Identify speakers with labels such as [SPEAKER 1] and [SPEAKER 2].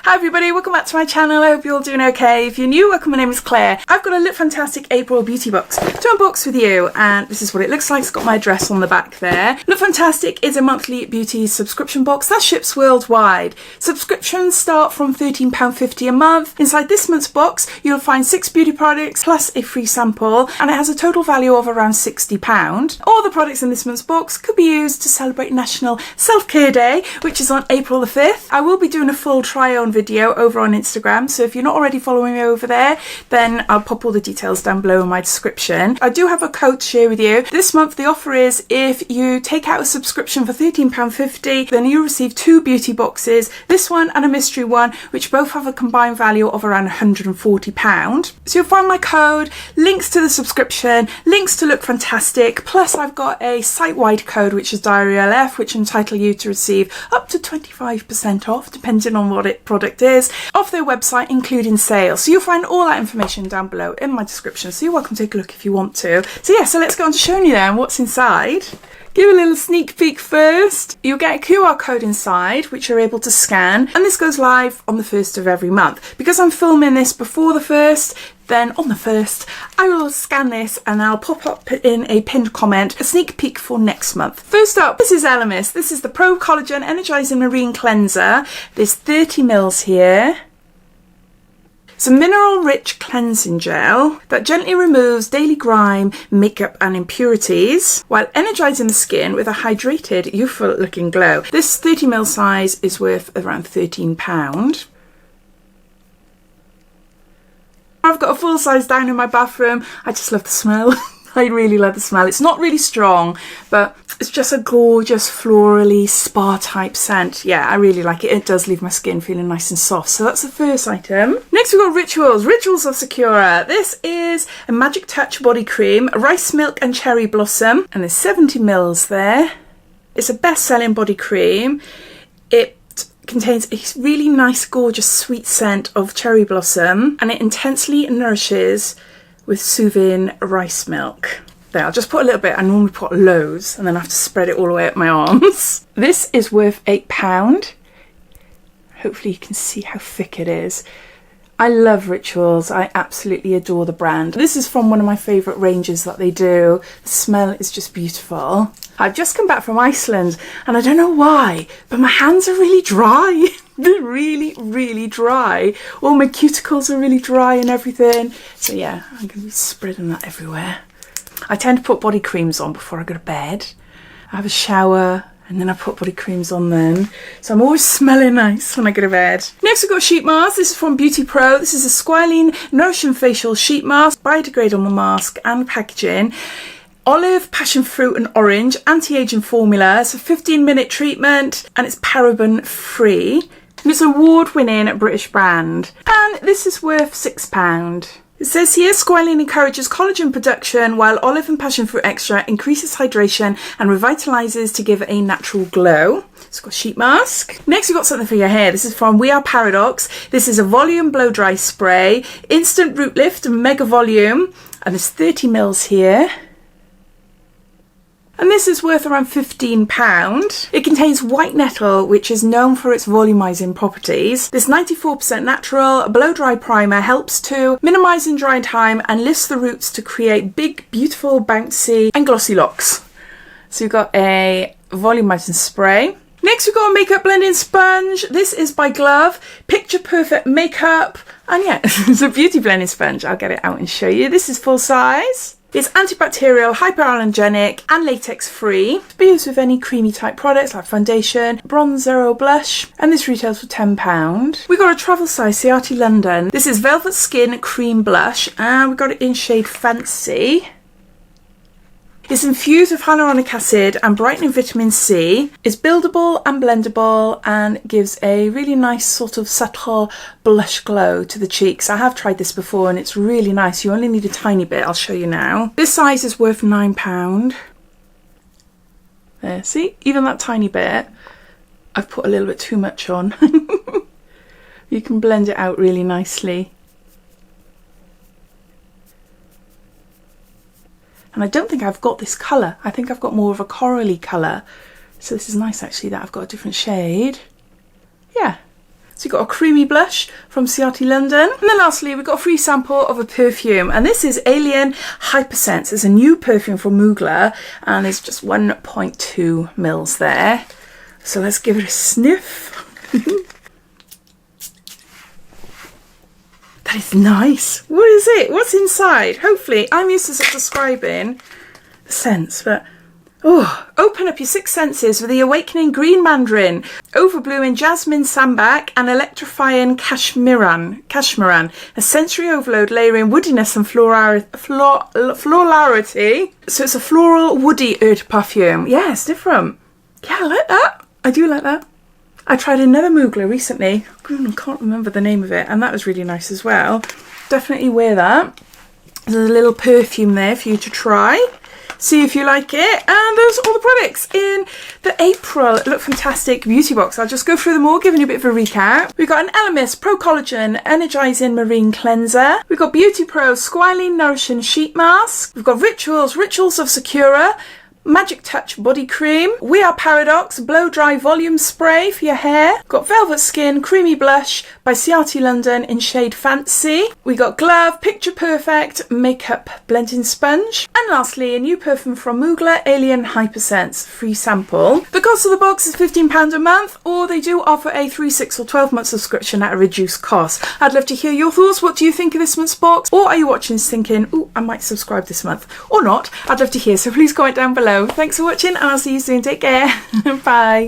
[SPEAKER 1] Hi everybody, welcome back to my channel. I hope you're all doing okay. If you're new, welcome. My name is Claire. I've got a Lookfantastic April beauty box to unbox with you, and this is what it looks like. It's got my address on the back there. Lookfantastic is a monthly beauty subscription box that ships worldwide. Subscriptions start from £13.50 a month. Inside this month's box, you'll find 6 beauty products plus a free sample, and it has a total value of around £60. All the products in this month's box could be used to celebrate National Self-Care Day, which is on April the 5th. I will be doing a full try-on video over on Instagram, so if you're not already following me over there, then I'll pop all the details down below in my description. I do have a code to share with you. This month the offer is if you take out a subscription for £13.50, then you receive 2 beauty boxes, this one and a mystery one, which both have a combined value of around £140. So you'll find my code, links to the subscription, links to Lookfantastic, plus I've got a site-wide code which is DIARYLF, which entitle you to receive up to 25% off, depending on what product is, off their website, including sales. So you'll find all that information down below in my description, so you're welcome to take a look if you want to. So yeah, so let's get on to showing you then what's inside. Give a little sneak peek first. You'll get a QR code inside which you're able to scan, and this goes live on the 1st of every month. Because I'm filming this before the 1st, then on the 1st I will scan this and I'll pop up in a pinned comment a sneak peek for next month. First up, this is Elemis. This is the Pro Collagen Energizing Marine Cleanser. There's 30 mils here. It's a mineral-rich cleansing gel that gently removes daily grime, makeup and impurities while energising the skin with a hydrated, youthful-looking glow. This 30ml size is worth around £13. I've got a full size down in my bathroom. I just love the smell. I really love the smell. It's not really strong, but it's just a gorgeous florally spa type scent. Yeah, I really like it. It does leave my skin feeling nice and soft. So that's the first item. Next we've got Rituals. Rituals of Sakura. This is a Magic Touch body cream, rice milk and cherry blossom, and there's 70 mils there. It's a best-selling body cream. It contains a really nice, gorgeous, sweet scent of cherry blossom, and it intensely nourishes with soothing rice milk. There, I'll just put a little bit. I normally put loads and then I have to spread it all the way up my arms. This is worth £8. Hopefully you can see how thick it is. I love Rituals. I absolutely adore the brand. This is from one of my favourite ranges that they do. The smell is just beautiful. I've just come back from Iceland and I don't know why, but my hands are really dry. They're really, really dry. All my cuticles are really dry and everything. So yeah, I'm going to be spreading that everywhere. I tend to put body creams on before I go to bed. I have a shower and then I put body creams on then. So I'm always smelling nice when I go to bed. Next we've got a sheet mask. This is from Beauty Pro. This is a Squalene Nourishing Facial Sheet Mask, biodegradable mask and packaging. Olive, passion fruit and orange, anti-aging formula. It's a 15-minute treatment and it's paraben free. And it's an award-winning British brand. And this is worth £6. It says here, Squalene encourages collagen production while olive and passion fruit extract increases hydration and revitalizes to give a natural glow. It's got a sheet mask. Next we've got something for your hair. This is from We Are Paradox. This is a volume blow dry spray, instant root lift and mega volume. And there's 30 mils here. And this is worth around £15. It contains white nettle, which is known for its volumizing properties. This 94% natural blow dry primer helps to minimizing drying time and lifts the roots to create big, beautiful, bouncy and glossy locks. So you've got a volumizing spray. Next we've got a makeup blending sponge. This is by Glove, picture perfect makeup. And yeah, it's a beauty blending sponge. I'll get it out and show you. This is full size. It's antibacterial, hypoallergenic and latex free. To be used with any creamy type products like foundation, bronzer or blush. And this retails for £10. We got a travel size Ciati London. This is Velvet Skin Cream Blush and we got it in shade Fancy. It's infused with hyaluronic acid and brightening vitamin C. It's buildable and blendable and gives a really nice sort of subtle blush glow to the cheeks. I have tried this before and it's really nice. You only need a tiny bit. I'll show you now. This size is worth £9. There, see? Even that tiny bit, I've put a little bit too much on. You can blend it out really nicely. And I don't think I've got this colour. I think I've got more of a corally colour. So this is nice actually that I've got a different shade. Yeah, So you've got a creamy blush from Ciati London. And then lastly, we've got a free sample of a perfume. And this is Alien Hypersense. It's a new perfume from Mugler. And it's just 1.2 mils there. So let's give it a sniff. That is nice. What is it? What's inside? Hopefully, I'm used to describing the scents, but oh, open up your six senses with the awakening green mandarin, overblooming jasmine sambac, and electrifying cashmeran. A sensory overload layering woodiness and florality. So it's a floral woody eau de perfume. Yeah, it's different. Yeah, I like that. I do like that. I tried another Mugler recently. I can't remember the name of it, and that was really nice as well. Definitely wear that. There's a little perfume there for you to try. See if you like it. And those are all the products in the April Lookfantastic beauty box. I'll just go through them all, giving you a bit of a recap. We've got an Elemis Pro Collagen Energizing Marine Cleanser. We've got Beauty Pro Squalene Nourishing Sheet Mask. We've got Rituals of Sakura Magic Touch Body Cream. We Are Paradox Blow Dry Volume Spray for your hair. Got Velvet Skin Creamy Blush by Ciati London in shade Fancy. We got Glove Picture Perfect Makeup Blending Sponge. And lastly, a new perfume from Mugler, Alien Hypersense, free sample. The cost of the box is £15 a month, or they do offer a 3, 6 or 12 month subscription at a reduced cost. I'd love to hear your thoughts. What do you think of this month's box? Or are you watching this thinking, ooh, I might subscribe this month? Or not? I'd love to hear, so please comment down below. Thanks for watching, and I'll see you soon. Take care. Bye.